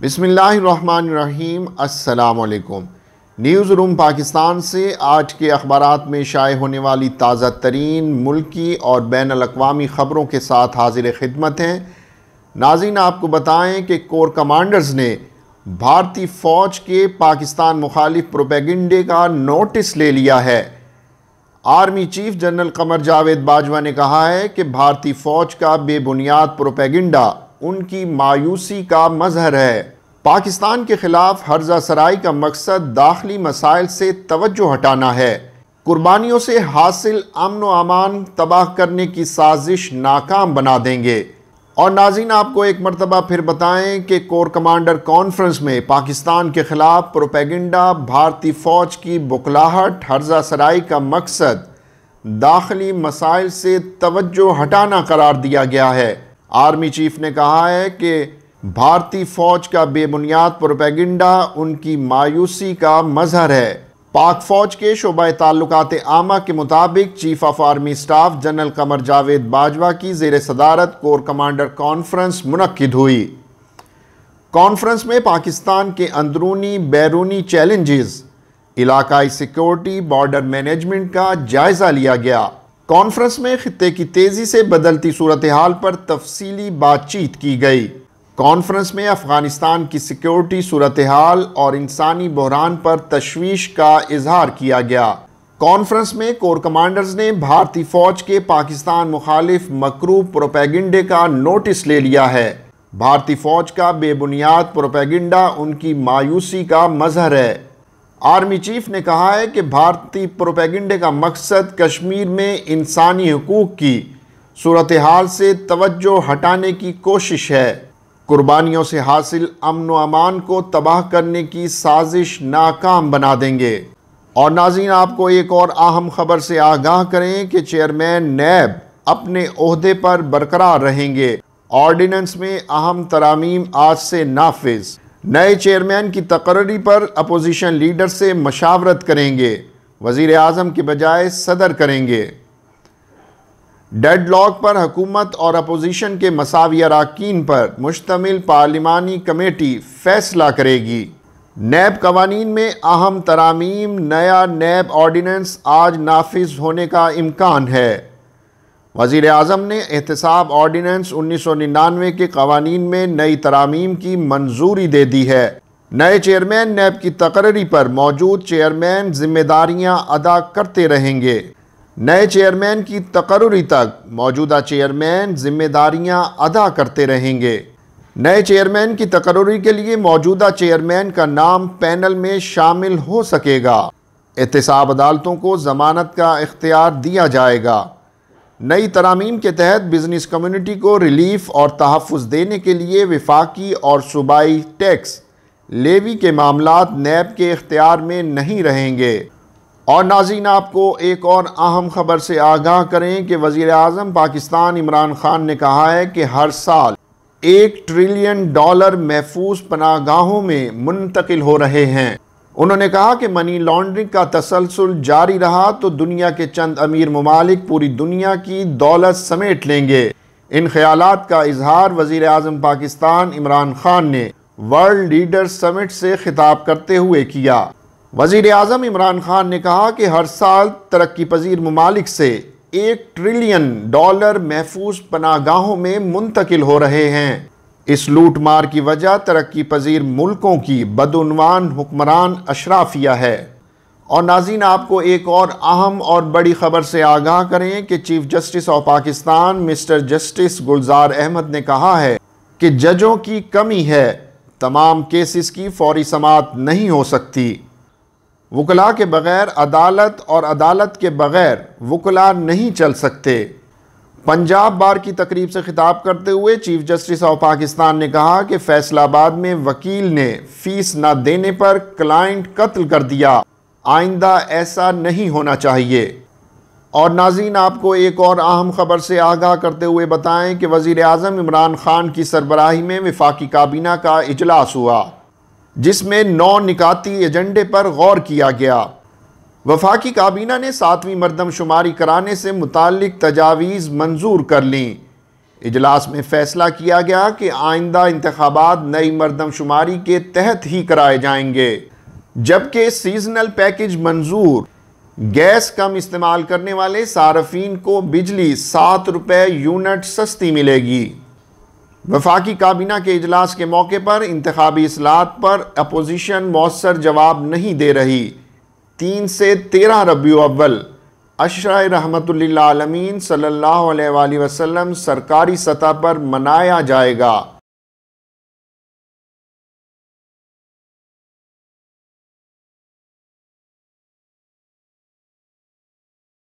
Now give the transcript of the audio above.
بسم اللہ الرحمن الرحیم۔ السلام علیکم۔ نیوز روم پاکستان سے آج کے اخبارات میں شائع ہونے والی تازہ ترین ملکی اور بین الاقوامی خبروں کے ساتھ حاضر خدمت ہیں۔ ناظرین، آپ کو بتائیں کہ کور کمانڈرز نے بھارتی فوج کے پاکستان مخالف پروپیگنڈے کا نوٹس لے لیا ہے۔ Army chief general Qamar Javed Bajwa نے کہا ہے کہ بھارتی فوج کا بے بنیاد پروپیگنڈا ان کی مایوسی کا مظہر ہے۔ پاکستان کے خلاف ہرزہ سرائی کا مقصد داخلی مسائل سے توجہ ہٹانا ہے۔ قربانیوں سے حاصل امن و امان تباہ کرنے کی سازش ناکام بنا دیں گے۔ اور ناظرین، آپ کو ایک مرتبہ پھر بتائیں کہ کور کمانڈر کانفرنس میں پاکستان کے خلاف پروپیگنڈا بھارتی فوج کی بکھلاہٹ ہرزہ سرائی کا مقصد داخلی مسائل سے توجہ ہٹانا قرار دیا گیا ہے۔ آرمی چیف نے کہا ہے کہ بھارتی فوج کا بے بنیاد پروپیگنڈا ان کی مایوسی کا مظہر ہے۔ پاک فوج کے شعبہ تعلقات عامہ کے مطابق chief of army staff general Qamar Javed Bajwa کی زیر صدارت کور کمانڈر کانفرنس منعقد ہوئی۔ کانفرنس میں پاکستان کے اندرونی بیرونی چیلنجز، علاقائی سیکورٹی، بارڈر مینجمنٹ کا جائزہ لیا گیا۔ کانفرنس میں خطے کی تیزی سے بدلتی صورتحال پر تفصیلی بات چیت کی گئی۔ کانفرنس میں افغانستان کی سیکورٹی صورتحال اور انسانی بحران پر تشویش کا اظہار کیا گیا۔ کانفرنس میں کور کمانڈرز نے بھارتی فوج کے پاکستان مخالف مکروہ پروپیگنڈے کا نوٹس لے لیا ہے۔ بھارتی فوج کا بے بنیاد پروپیگنڈا ان کی مایوسی کا مظہر ہے۔ آرمی چیف نے کہا ہے کہ بھارتی پروپیگنڈے کا مقصد کشمیر میں انسانی حقوق کی صورتحال سے توجہ ہٹانے کی کوشش ہے۔ قربانیوں سے حاصل امن و امان کو تباہ کرنے کی سازش ناکام بنا دیں گے۔ اور ناظرین، آپ کو ایک اور اہم خبر سے آگاہ کریں کہ چیئرمین نیب اپنے عہدے پر برقرار رہیں گے۔ آرڈیننس میں اہم ترامیم آج سے نافذ۔ نئے چیئرمین کی تقرری پر اپوزیشن لیڈر سے مشاورت کریں گے۔ وزیر اعظم کے بجائے صدر کریں گے۔ ڈیڈ لاک پر حکومت اور اپوزیشن کے مساوی اراکین پر مشتمل پارلیمانی کمیٹی فیصلہ کرے گی۔ نیب قوانین میں اہم ترامیم۔ نیا نیب آرڈیننس آج نافذ ہونے کا امکان ہے۔ وزیر اعظم نے احتساب آرڈیننس 1999 کے قوانین میں نئی ترامیم کی منظوری دے دی ہے۔ نئے چیئرمین نیب کی تقرری پر موجود چیئرمین ذمہ داریاں ادا کرتے رہیں گے۔ نئے چیئرمین کی تقرری تک موجودہ چیئرمین ذمہ داریاں ادا کرتے رہیں گے۔ نئے چیئرمین کی تقرری کے لیے موجودہ چیئرمین کا نام پینل میں شامل ہو سکے گا۔ احتساب عدالتوں کو ضمانت کا اختیار دیا جائے گا۔ نئی ترامیم کے تحت بزنس کمیونٹی کو ریلیف اور تحفظ دینے کے لیے وفاقی اور صوبائی ٹیکس لیوی کے معاملات نیب کے اختیار میں نہیں رہیں گے۔ اور ناظرین، آپ کو ایک اور اہم خبر سے آگاہ کریں کہ وزیر اعظم پاکستان عمران خان نے کہا ہے کہ ہر سال $1 ٹریلین محفوظ پناہ گاہوں میں منتقل ہو رہے ہیں۔ انہوں نے کہا کہ منی لانڈرنگ کا تسلسل جاری رہا تو دنیا کے چند امیر ممالک پوری دنیا کی دولت سمیٹ لیں گے۔ ان خیالات کا اظہار وزیر اعظم پاکستان عمران خان نے ورلڈ لیڈر سمٹ سے خطاب کرتے ہوئے کیا۔ وزیر اعظم عمران خان نے کہا کہ ہر سال ترقی پذیر ممالک سے $1 ٹریلین محفوظ پناہ گاہوں میں منتقل ہو رہے ہیں۔ اس لوٹ مار کی وجہ ترقی پذیر ملکوں کی بدعنوان حکمران اشرافیہ ہے۔ اور ناظرین، آپ کو ایک اور اہم اور بڑی خبر سے آگاہ کریں کہ chief justice of Pakistan mister justice Gulzar Ahmed نے کہا ہے کہ ججوں کی کمی ہے، تمام کیسز کی فوری سماعت نہیں ہو سکتی۔ وکلاء کے بغیر عدالت اور عدالت کے بغیر وکلاء نہیں چل سکتے۔ پنجاب بار کی تقریب سے خطاب کرتے ہوئے چیف جسٹس آف پاکستان نے کہا کہ فیصل آباد میں وکیل نے فیس نہ دینے پر کلائنٹ قتل کر دیا، آئندہ ایسا نہیں ہونا چاہیے۔ اور ناظرین، آپ کو ایک اور اہم خبر سے آگاہ کرتے ہوئے بتائیں کہ وزیر اعظم عمران خان کی سربراہی میں وفاقی کابینہ کا اجلاس ہوا، جس میں 9 نکاتی ایجنڈے پر غور کیا گیا۔ وفاقی کابینہ نے 7ویں مردم شماری کرانے سے متعلق تجاویز منظور کر لیں۔ اجلاس میں فیصلہ کیا گیا کہ آئندہ انتخابات نئی مردم شماری کے تحت ہی کرائے جائیں گے، جبکہ سیزنل پیکج منظور۔ گیس کم استعمال کرنے والے صارفین کو بجلی 7 روپے یونٹ سستی ملے گی۔ وفاقی کابینہ کے اجلاس کے موقع پر انتخابی اصلاحات پر اپوزیشن مؤثر جواب نہیں دے رہی۔ 3 سے 13 ربیع الاول عشرہ رحمت للعالمین صلی اللہ علیہ وآلہ وسلم سرکاری سطح پر منایا جائے گا۔